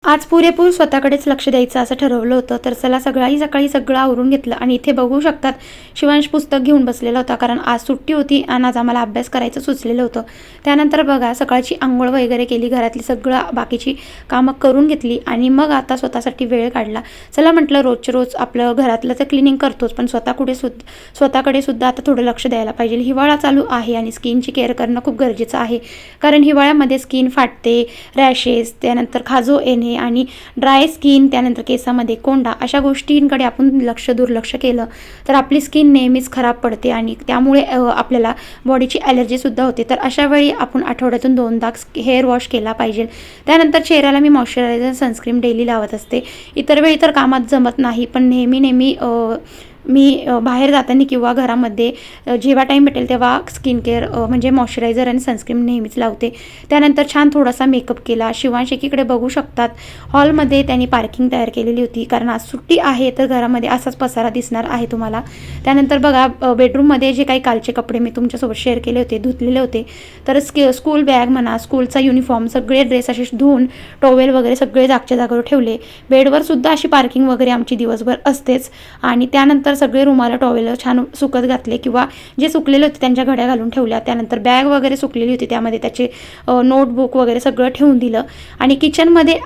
आज पुरेपूर स्वतःकडेच लक्ष द्यायचं असं ठरवलं होतं. तर चला सकाळी सगळं आवरून घेतलं आणि इथे बघू शकतात शिवांश पुस्तक घेऊन बसलेला होता, कारण आज सुट्टी होती आणि आज आम्हाला अभ्यास करायचं सुचलेलं होतं. त्यानंतर बघा सकाळची अंघोळ वगैरे केली, घरातली सगळं बाकीची कामं करून घेतली आणि मग आता स्वतःसाठी वेळ काढला. चला म्हटलं रोजच्या रोज आपलं घरातलं तर क्लिनिंग करतोच, पण स्वतःकडे सुद्धा आता थोडं लक्ष द्यायला पाहिजे. हिवाळा चालू आहे आणि स्किनची केअर करणं खूप गरजेचं आहे, कारण हिवाळ्यामध्ये स्किन फाटते, रॅशेस, त्यानंतर खाजो येणे आणि ड्राय स्किन, त्यानंतर केसामध्ये कोंडा, अशा गोष्टींकडे आपण दुर्लक्ष केलं तर आपली स्किन नेहमीच खराब पडते आणि त्यामुळे आपल्याला बॉडीची ॲलर्जीसुद्धा होते. तर अशा वेळी आपण आठवड्यातून 2दा हेअर वॉश केला पाहिजे. त्यानंतर चेहऱ्याला मी मॉइश्चरायझर सनस्क्रीन डेली लावत असते. इतर वेळी तर कामात जमत नाही, पण नेहमी मी बाहेर जाताना किंवा घरामध्ये जेव्हा टाईम भेटेल तेव्हा स्किन केअर म्हणजे मॉइश्चरायझर आणि सनस्क्रीन नेहमीच लावते. त्यानंतर छान थोडासा मेकअप केला. शिवांश एकीकडे बघू शकतात हॉलमध्ये त्यांनी पार्किंग तयार केलेली होती, कारण आज सुट्टी आहे तर घरामध्ये असाच पसारा दिसणार आहे तुम्हाला. त्यानंतर बघा बेडरूममध्ये जे काही कालचे कपडे मी तुमच्यासोबत शेअर केले होते, धुतलेले होते, तर स्कूल बॅग म्हणा, स्कूलचा युनिफॉर्म, सगळे ड्रेस असे धुवून टॉवेल वगैरे सगळे जागच्या जागेवर ठेवले. बेडवर सुद्धा अशी पार्किंग वगैरे आमची दिवसभर असतेच. आणि त्यानंतर सगळे रुमाला टॉवेल छान सुकत घातले किंवा जे सुकलेले होते त्यांच्या घड्या घालून ठेवल्या. त्यानंतर बॅग वगैरे सुकलेली होती, त्यामध्ये त्याचे नोटबुक वगैरे सगळं ठेवून दिलं आणि किचनमध्ये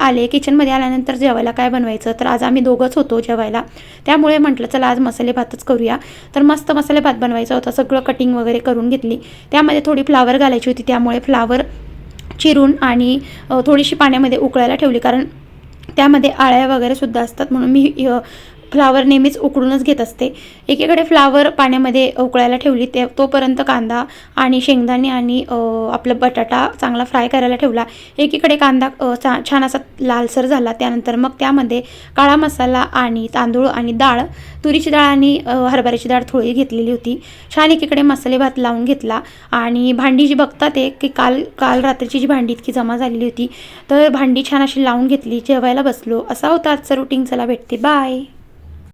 आल्यानंतर जेवायला काय बनवायचं, तर आज आम्ही दोघंच होतो जेवायला, त्यामुळे म्हटलं चला आज मसाले भातच करूया. तर मस्त मसाले भात बनवायचा होता, सगळं कटिंग वगैरे करून घेतली. त्यामध्ये थोडी फ्लावर घालायची होती, त्यामुळे फ्लावर चिरून आणि थोडीशी पाण्यामध्ये उकळायला ठेवली, कारण त्यामध्ये आळ्या वगैरे सुद्धा असतात, म्हणून मी फ्लावर नेहमीच उकडूनच घेत असते. एकीकडे फ्लावर पाण्यामध्ये उकळायला ठेवली, तोपर्यंत कांदा आणि शेंगदाणे आणि आपलं बटाटा चांगला फ्राय करायला ठेवला. एकीकडे कांदा छान असा लालसर झाला. त्यानंतर मग त्यामध्ये काळा मसाला आणि तांदूळ आणि डाळ, तुरीची डाळ आणि हरभऱ्याची डाळ थोडी घेतलेली होती. छान एकीकडे मसाले भात लावून घेतला आणि भांडी जी बघतात ते की काल रात्रीची जी भांडी इतकी जमा झालेली होती, तर भांडी छान अशी लावून घेतली. जेवायला बसलो. असा होता आजचा रुटीन. चला भेटते, बाय.